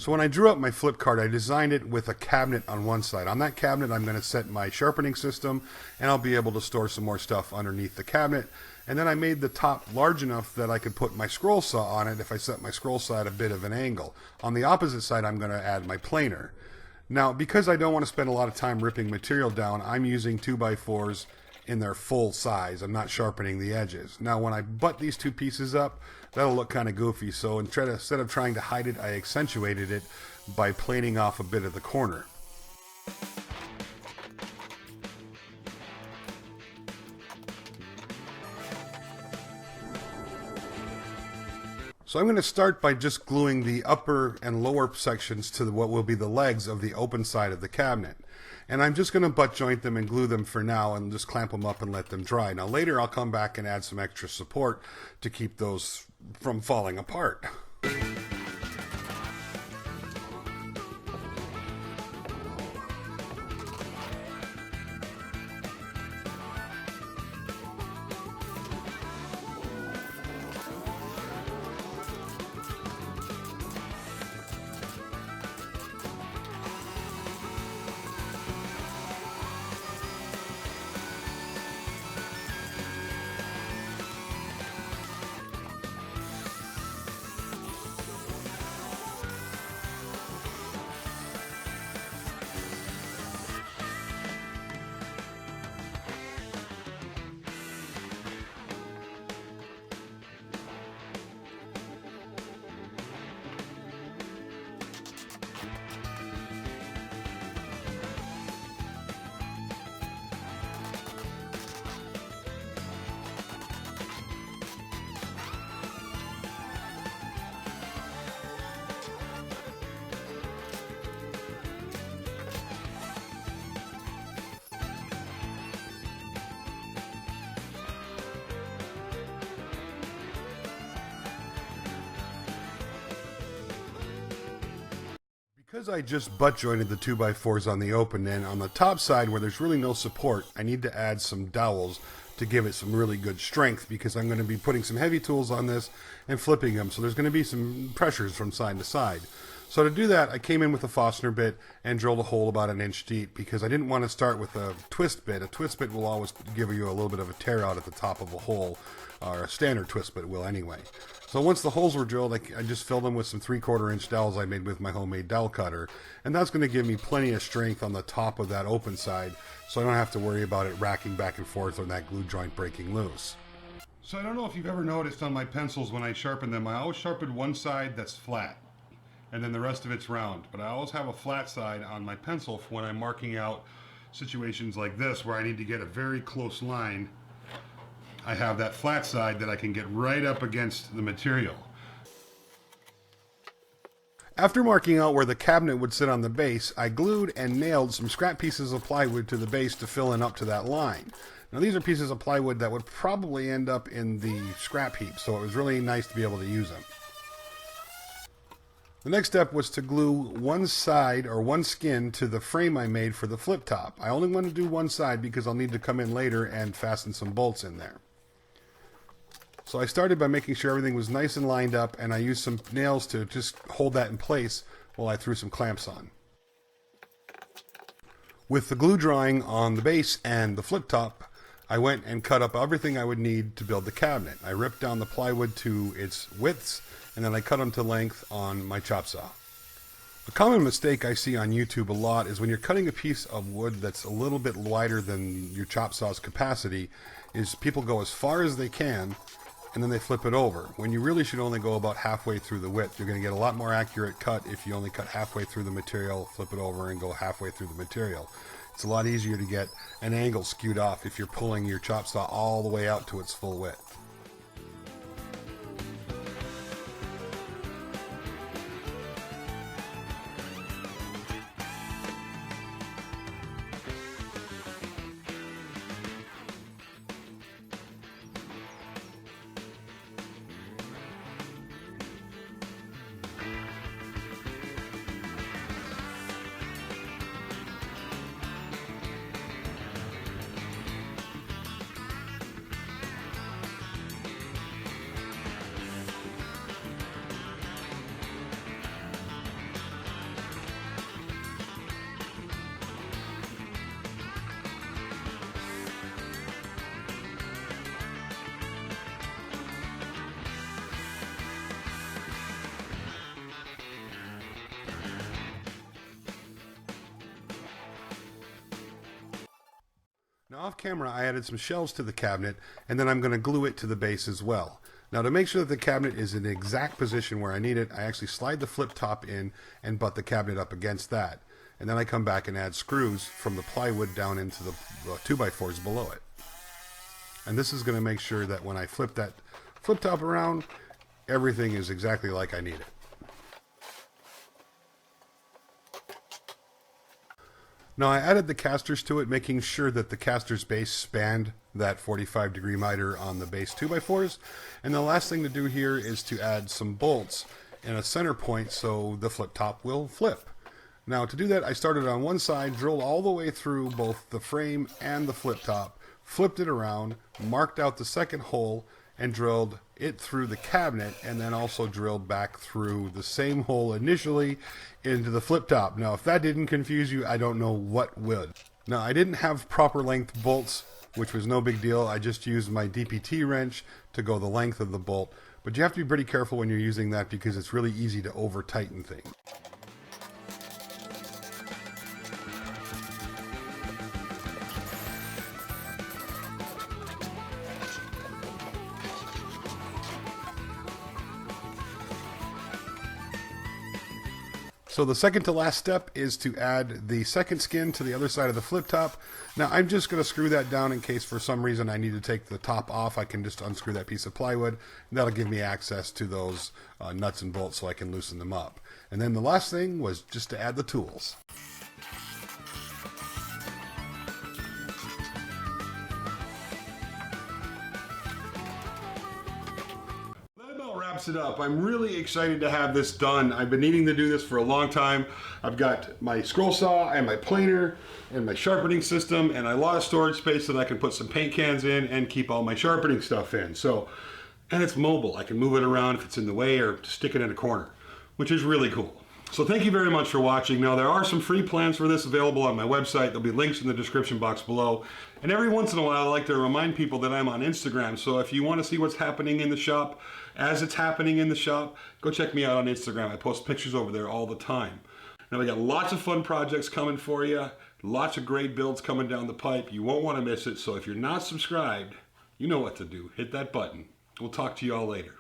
So when I drew up my flip cart, I designed it with a cabinet on one side. On that cabinet, I'm going to set my sharpening system, and I'll be able to store some more stuff underneath the cabinet. And then I made the top large enough that I could put my scroll saw on it if I set my scroll saw at a bit of an angle. On the opposite side, I'm going to add my planer. Now, because I don't want to spend a lot of time ripping material down, I'm using 2x4s in their full size. I'm not sharpening the edges. Now, when I butt these two pieces up, that'll look kind of goofy. So instead of trying to hide it, I accentuated it by planing off a bit of the corner. So I'm going to start by just gluing the upper and lower sections to what will be the legs of the open side of the cabinet. And I'm just going to butt joint them and glue them for now and just clamp them up and let them dry. Now later I'll come back and add some extra support to keep those from falling apart. Because I just butt jointed the 2x4s on the open end, on the top side where there's really no support, I need to add some dowels to give it some really good strength, because I'm going to be putting some heavy tools on this and flipping them, so there's going to be some pressures from side to side. So to do that, I came in with a Forstner bit and drilled a hole about 1 inch deep, because I didn't want to start with a twist bit. A twist bit will always give you a little bit of a tear out at the top of a hole, or a standard twist bit will anyway. So once the holes were drilled, I just filled them with some 3/4 inch dowels I made with my homemade dowel cutter, and that's going to give me plenty of strength on the top of that open side, so I don't have to worry about it racking back and forth or that glue joint breaking loose. So I don't know if you've ever noticed on my pencils when I sharpen them, I always sharpen one side that's flat, and then the rest of it's round. But I always have a flat side on my pencil for when I'm marking out situations like this where I need to get a very close line. I have that flat side that I can get right up against the material. After marking out where the cabinet would sit on the base, I glued and nailed some scrap pieces of plywood to the base to fill in up to that line. Now these are pieces of plywood that would probably end up in the scrap heap, so it was really nice to be able to use them. The next step was to glue one side or one skin to the frame I made for the flip top. I only want to do one side because I'll need to come in later and fasten some bolts in there. So I started by making sure everything was nice and lined up, and I used some nails to just hold that in place while I threw some clamps on. With the glue drying on the base and the flip top, I went and cut up everything I would need to build the cabinet. I ripped down the plywood to its widths, and then I cut them to length on my chop saw. A common mistake I see on YouTube a lot is when you're cutting a piece of wood that's a little bit wider than your chop saw's capacity, is people go as far as they can and then they flip it over, when you really should only go about halfway through the width. You're going to get a lot more accurate cut if you only cut halfway through the material, flip it over, and go halfway through the material. It's a lot easier to get an angle skewed off if you're pulling your chop saw all the way out to its full width. off camera, I added some shelves to the cabinet, and then I'm going to glue it to the base as well. Now, to make sure that the cabinet is in the exact position where I need it, I actually slide the flip top in and butt the cabinet up against that. And then I come back and add screws from the plywood down into the 2x4s below it. And this is going to make sure that when I flip that flip top around, everything is exactly like I need it. Now I added the casters to it, making sure that the caster's base spanned that 45-degree miter on the base 2x4s. And the last thing to do here is to add some bolts in a center point so the flip top will flip. Now to do that, I started on one side, drilled all the way through both the frame and the flip top, flipped it around, marked out the second hole, and drilled it through the cabinet, and then also drilled back through the same hole initially into the flip top. Now, if that didn't confuse you, I don't know what would. Now, I didn't have proper length bolts, which was no big deal. I just used my DPT wrench to go the length of the bolt. But you have to be pretty careful when you're using that because it's really easy to over-tighten things. So the second to last step is to add the second skin to the other side of the flip top. Now I'm just going to screw that down in case for some reason I need to take the top off. I can just unscrew that piece of plywood, and that'll give me access to those nuts and bolts so I can loosen them up. And then the last thing was just to add the tools. Wraps it up. I'm really excited to have this done. I've been needing to do this for a long time. I've got my scroll saw and my planer and my sharpening system and a lot of storage space that I can put some paint cans in and keep all my sharpening stuff in. So, and it's mobile. I can move it around if it's in the way or stick it in a corner, which is really cool. So thank you very much for watching. Now there are some free plans for this available on my website. There'll be links in the description box below. And every once in a while I like to remind people that I'm on Instagram. So if you want to see what's happening in the shop, as it's happening in the shop, go check me out on Instagram. I post pictures over there all the time. Now we got lots of fun projects coming for you. Lots of great builds coming down the pipe. You won't want to miss it. So if you're not subscribed, you know what to do. Hit that button. We'll talk to you all later.